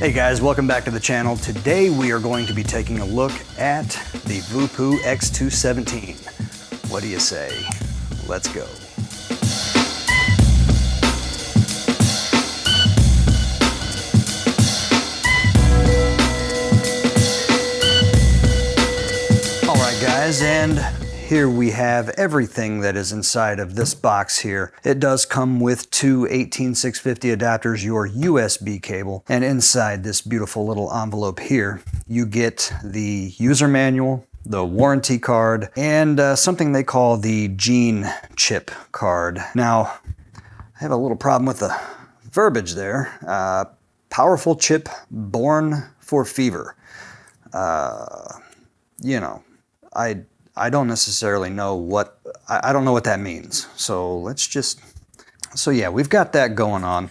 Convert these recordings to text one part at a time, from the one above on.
Hey guys, welcome back to the channel. Today we are going to be taking a look at the Voopoo X-217. What do you say? Let's go. All right guys, and here we have everything that is inside of this box here. It does come with two 18650 adapters, your USB cable, and inside this beautiful little envelope here, you get the user manual, the warranty card, and something they call the gene chip card. Now, I have a little problem with the verbiage there. Powerful chip born for fever. You know, I don't necessarily know what, I don't know what that means. So let's just, so yeah, we've got that going on.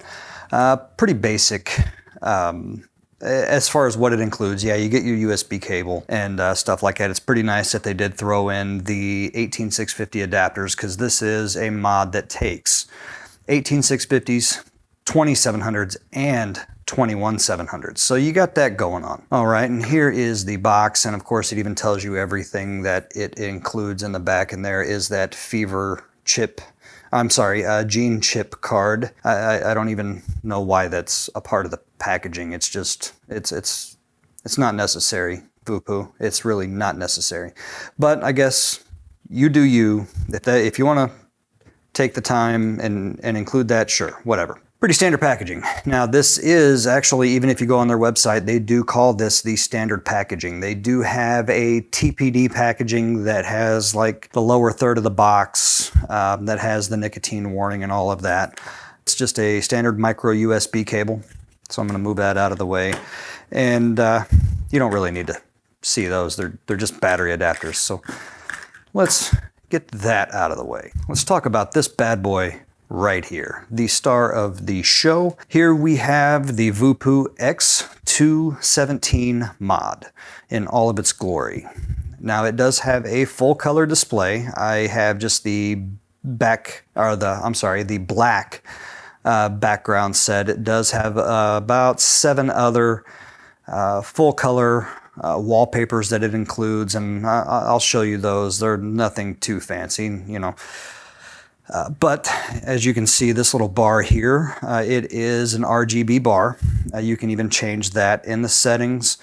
Pretty basic as far as what it includes. Yeah, you get your USB cable and stuff like that. It's pretty nice that they did throw in the 18650 adapters, because this is a mod that takes 18650s, 2700s, and 21700s. So you got that going on. All right, and here is the box, and of course it even tells you everything that it includes in the back, and there is that fever chip, gene chip card. I don't even know why that's a part of the packaging. It's just, it's not necessary, Voopoo. It's really not necessary. But I guess you do you. If you want to take the time and include that, sure, whatever. Pretty standard packaging. Now this is actually, even if you go on their website, they do call this the standard packaging. They do have a TPD packaging that has like the lower third of the box, that has the nicotine warning and all of that. It's just a standard micro USB cable. So I'm going to move that out of the way. And you don't really need to see those. They're just battery adapters. So let's get that out of the way. Let's talk about this bad boy right here, the star of the show. Here we have the Voopoo X-217 mod in all of its glory. Now it does have a full color display. I have just the black background set. It does have about 7 other full color wallpapers that it includes, and I'll show you those. They're nothing too fancy, you know. But as you can see, this little bar here, it is an RGB bar. You can even change that in the settings.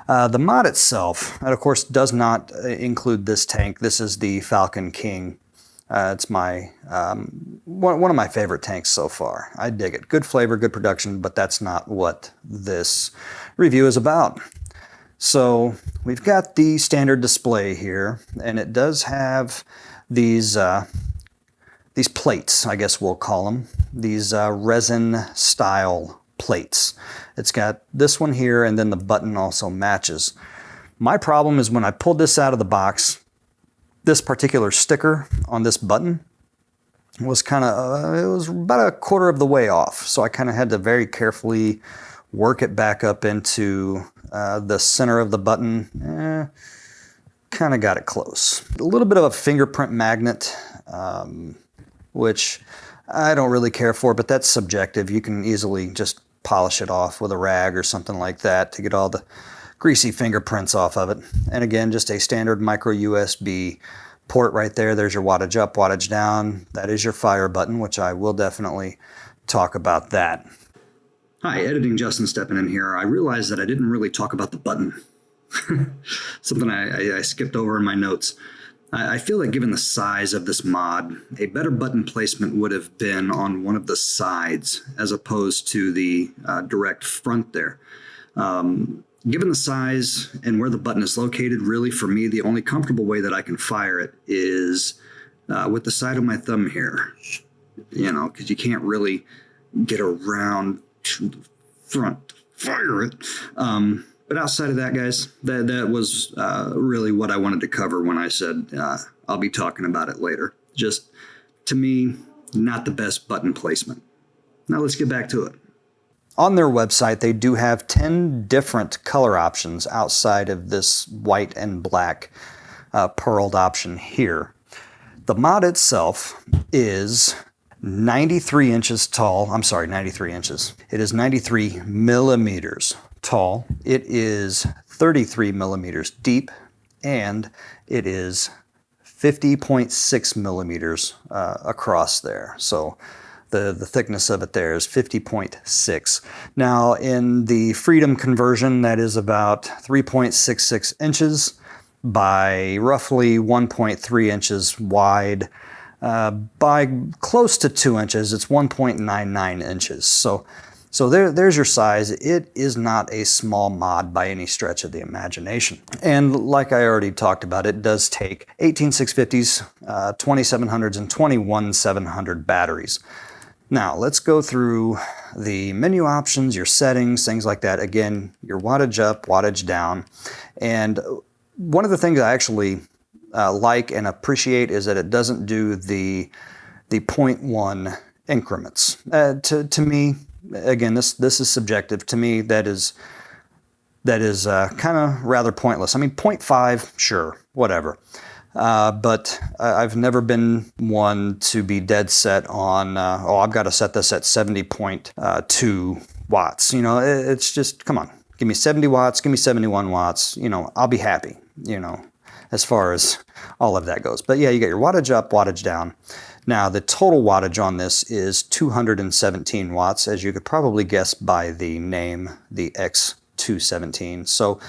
The mod itself, and of course, does not include this tank. This is the Falcon King. It's my one of my favorite tanks so far. I dig it. Good flavor, good production, but that's not what this review is about. So we've got the standard display here, and it does have these plates, I guess we'll call them, these resin style plates. It's got this one here, and then the button also matches. My problem is when I pulled this out of the box, this particular sticker on this button was kind of, it was about a quarter of the way off. So I kind of had to very carefully work it back up into the center of the button. Kind of got it close. A little bit of a fingerprint magnet, which I don't really care for, but that's subjective. You can easily just polish it off with a rag or something like that to get all the greasy fingerprints off of it. And again, just a standard micro USB port right there. There's your wattage up, wattage down. That is your fire button, which I will definitely talk about that. Hi, Editing Justin stepping in here. I realized that I didn't really talk about the button. Something I skipped over in my notes. I feel like given the size of this mod, a better button placement would have been on one of the sides as opposed to the direct front there. Given the size and where the button is located, really for me, the only comfortable way that I can fire it is with the side of my thumb here, you know, because you can't really get around to the front to fire it. But outside of that, guys, that was really what I wanted to cover when I said I'll be talking about it later. Just, to me, not the best button placement. Now let's get back to it. On their website, they do have 10 different color options outside of this white and black pearled option here. The mod itself is 93 inches tall. I'm sorry, 93 inches. It is 93 millimeters tall, it is 33 millimeters deep, and it is 50.6 millimeters across there. So the thickness of it there is 50.6. Now in the Freedom conversion, that is about 3.66 inches by roughly 1.3 inches wide. By close to 2 inches, it's 1.99 inches. So there's your size. It is not a small mod by any stretch of the imagination. And like I already talked about, it does take 18 650s, 2700s, and 21700 batteries. Now let's go through the menu options, your settings, things like that. Again, your wattage up, wattage down. And one of the things I actually like and appreciate is that it doesn't do the 0.1 increments. To me, again, this is subjective. To me, that is kind of rather pointless. I mean, 0.5, sure, whatever. But I've never been one to be dead set on, oh, I've got to set this at 70.2 watts. You know, it's just, come on, give me 70 watts, give me 71 watts, you know, I'll be happy, you know, as far as all of that goes. But yeah, you get your wattage up, wattage down. Now, the total wattage on this is 217 watts, as you could probably guess by the name, the X-217. So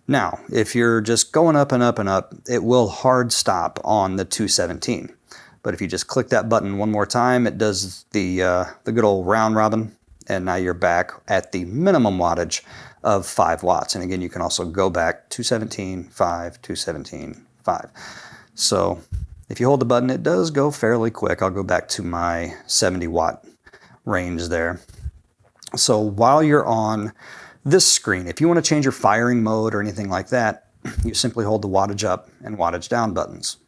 now, if you're just going up and up and up, it will hard stop on the 217. But if you just click that button one more time, it does the good old round robin, and now you're back at the minimum wattage of 5 watts. And again, you can also go back 217, 5, 217, 5. So if you hold the button, it does go fairly quick. I'll go back to my 70 watt range there. So while you're on this screen, if you want to change your firing mode or anything like that, you simply hold the wattage up and wattage down buttons.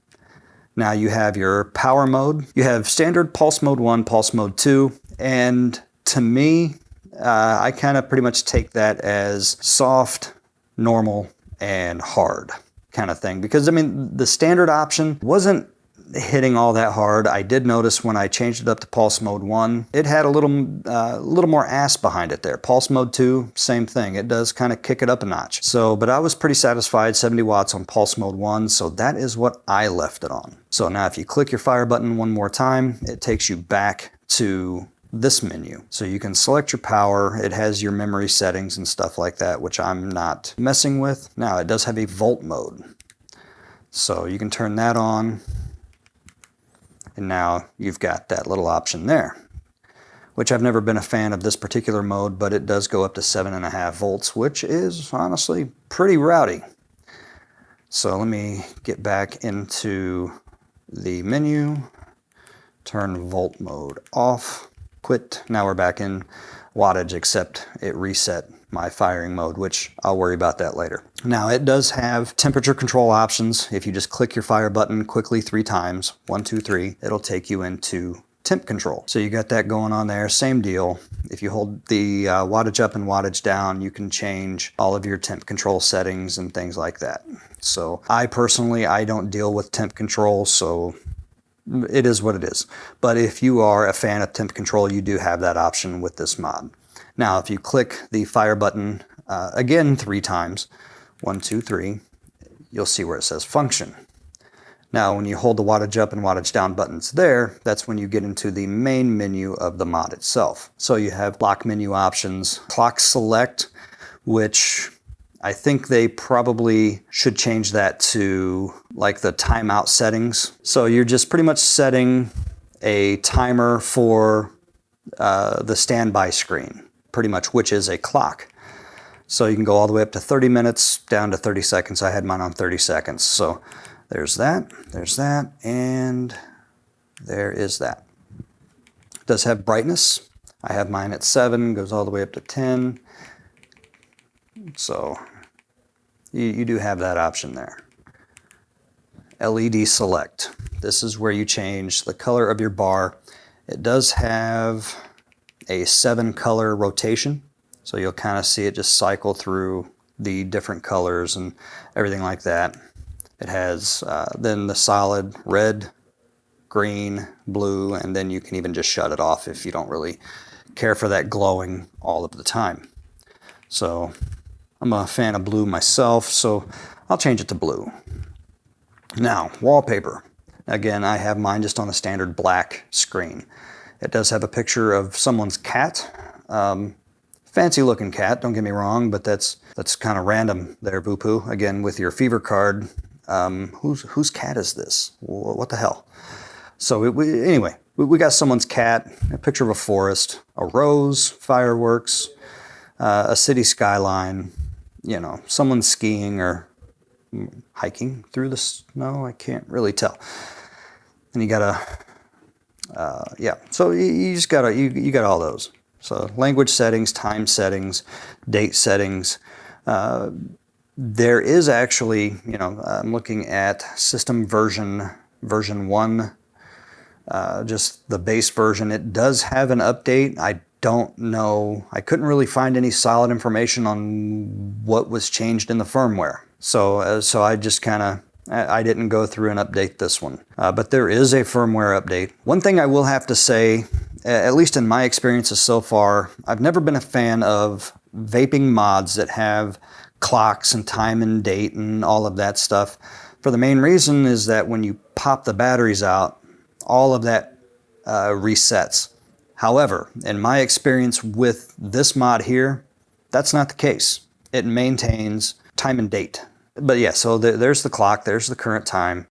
Now you have your power mode. You have standard pulse mode 1, pulse mode 2, and to me, I kind of pretty much take that as soft, normal, and hard kind of thing. Because I mean, the standard option wasn't hitting all that hard. I did notice when I changed it up to pulse mode 1, it had a little more ass behind it there. Pulse mode 2, same thing. It does kind of kick it up a notch. So, but I was pretty satisfied, 70 watts on pulse mode 1, so that is what I left it on. So now if you click your fire button one more time, it takes you back to this menu. So you can select your power. It has your memory settings and stuff like that, which I'm not messing with. Now it does have a volt mode. So you can turn that on. And now you've got that little option there, which I've never been a fan of this particular mode, but it does go up to 7.5 volts, which is honestly pretty rowdy. So let me get back into the menu, turn volt mode off, quit. Now we're back in wattage, except it reset my firing mode, which I'll worry about that later. Now it does have temperature control options. If you just click your fire button quickly 3 times, 1, 2, 3, it'll take you into temp control. So you got that going on there, same deal. If you hold the wattage up and wattage down, you can change all of your temp control settings and things like that. So I personally, I don't deal with temp control, so it is what it is. But if you are a fan of temp control, you do have that option with this mod. Now, if you click the fire button again 3 times, 1, 2, 3, you'll see where it says function. Now, when you hold the wattage up and wattage down buttons there, that's when you get into the main menu of the mod itself. So you have lock menu options, clock select, which I think they probably should change that to like the timeout settings. So you're just pretty much setting a timer for the standby screen, pretty much, which is a clock. So you can go all the way up to 30 minutes, down to 30 seconds. I had mine on 30 seconds. So there's that, and there is that. It does have brightness. I have mine at 7, goes all the way up to 10. So you do have that option there. LED select. This is where you change the color of your bar. It does have a 7-color rotation, so you'll kind of see it just cycle through the different colors and everything like that. It has then the solid red, green, blue, and then you can even just shut it off if you don't really care for that glowing all of the time. So I'm a fan of blue myself, so I'll change it to blue. Now, wallpaper. Again, I have mine just on a standard black screen. It does have a picture of someone's cat. Fancy looking cat, don't get me wrong, but that's kind of random there, Voopoo. Again, with your fever card, whose cat is this? What the hell? So anyway, we got someone's cat, a picture of a forest, a rose, fireworks, a city skyline, you know, someone skiing or hiking through the snow. I can't really tell. And you gotta, yeah. So you just gotta, you got all those. So language settings, time settings, date settings. There is actually, you know, I'm looking at system version 1, just the base version. It does have an update. I don't know. I couldn't really find any solid information on what was changed in the firmware. So I just kind of, I didn't go through and update this one. But there is a firmware update. One thing I will have to say, at least in my experiences so far, I've never been a fan of vaping mods that have clocks and time and date and all of that stuff. For the main reason is that when you pop the batteries out, all of that resets. However, in my experience with this mod here, that's not the case. It maintains time and date. But yeah, so there's the clock, there's the current time,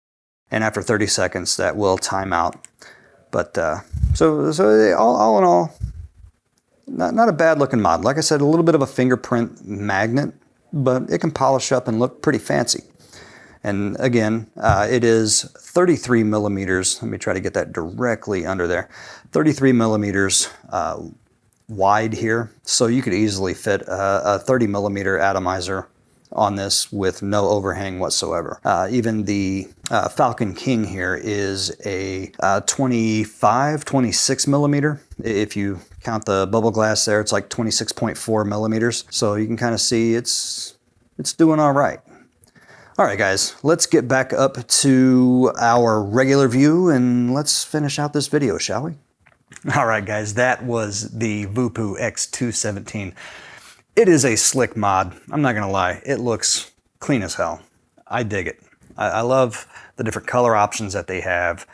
and after 30 seconds that will time out. But so all in all, not a bad looking mod. Like I said, a little bit of a fingerprint magnet, but it can polish up and look pretty fancy. And again, it is 33 millimeters. Let me try to get that directly under there. 33 millimeters wide here, so you could easily fit a 30 millimeter atomizer on this with no overhang whatsoever. Even the Falcon King here is a 26 millimeter. If you count the bubble glass there, it's like 26.4 millimeters. So you can kind of see it's doing all right. All right, guys, let's get back up to our regular view and let's finish out this video, shall we? All right, guys, that was the Voopoo X-217. It is a slick mod. I'm not gonna lie, it looks clean as hell. I dig it. I love the different color options that they have.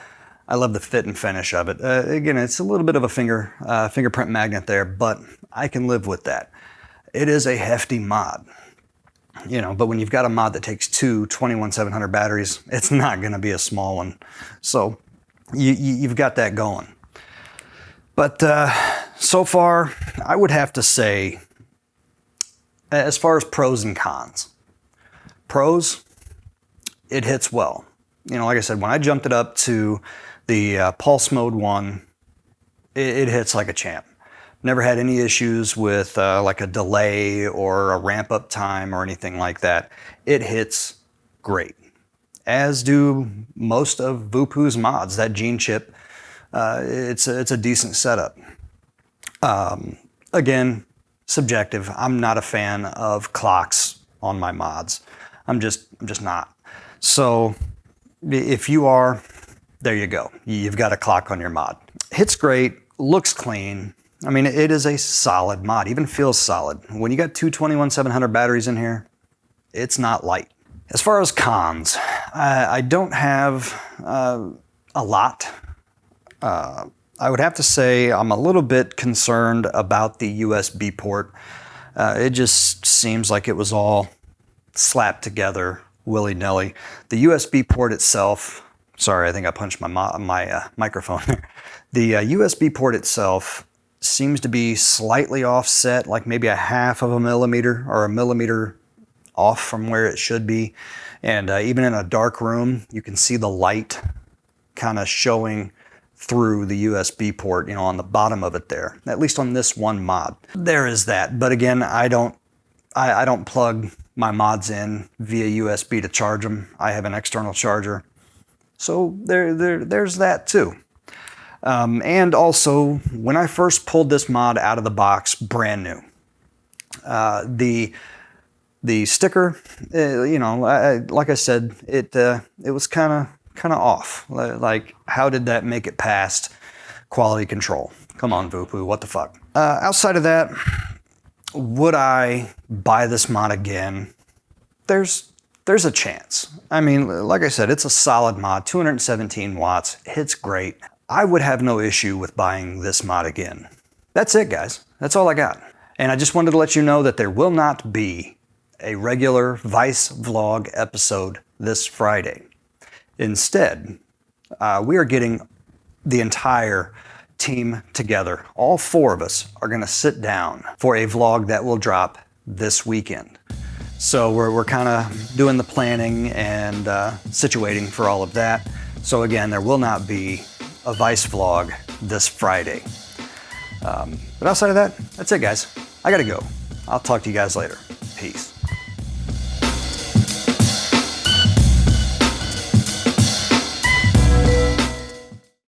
I love the fit and finish of it. Again, it's a little bit of a fingerprint magnet there, but I can live with that. It is a hefty mod. You know, but when you've got a mod that takes two 21700 batteries, it's not gonna be a small one. So you've got that going. But so far, I would have to say, as far as pros and cons. Pros, it hits well. You know, like I said, when I jumped it up to the pulse mode 1, it hits like a champ. Never had any issues with like a delay or a ramp up time or anything like that. It hits great, as do most of Voopoo's mods. That gene chip, it's a decent setup. Again, subjective. I'm not a fan of clocks on my mods. I'm just not. So if you are, there you go. You've got a clock on your mod. Hits great, looks clean. I mean, it is a solid mod, even feels solid. When you got two 21700 batteries in here, it's not light. As far as cons, I don't have a lot. I would have to say I'm a little bit concerned about the USB port. It just seems like it was all slapped together willy-nilly. The USB port itself, sorry, I think I punched my microphone there. The USB port itself seems to be slightly offset, like maybe a half of a millimeter or a millimeter off from where it should be. And even in a dark room, you can see the light kind of showing through the USB port, you know, on the bottom of it there, at least on this one mod. There is that. But again, I don't plug my mods in via USB to charge them. I have an external charger. So there's that too. And also, when I first pulled this mod out of the box, brand new, the sticker, you know, like I said, it was kind of off. Like, how did that make it past quality control? Come on, Voopoo, what the fuck? Outside of that, Would I buy this mod again? There's a chance. I mean, like I said, it's a solid mod, 217 watts, hits great. I would have no issue with buying this mod again. That's it, guys. That's all I got. And I just wanted to let you know that there will not be a regular Vice vlog episode this Friday. Instead, we are getting the entire team together. All 4 of us are going to sit down for a vlog that will drop this weekend. So we're kind of doing the planning and situating for all of that. So again, there will not be a Vice vlog this Friday. But outside of that, that's it, guys. I gotta go. I'll talk to you guys later. Peace.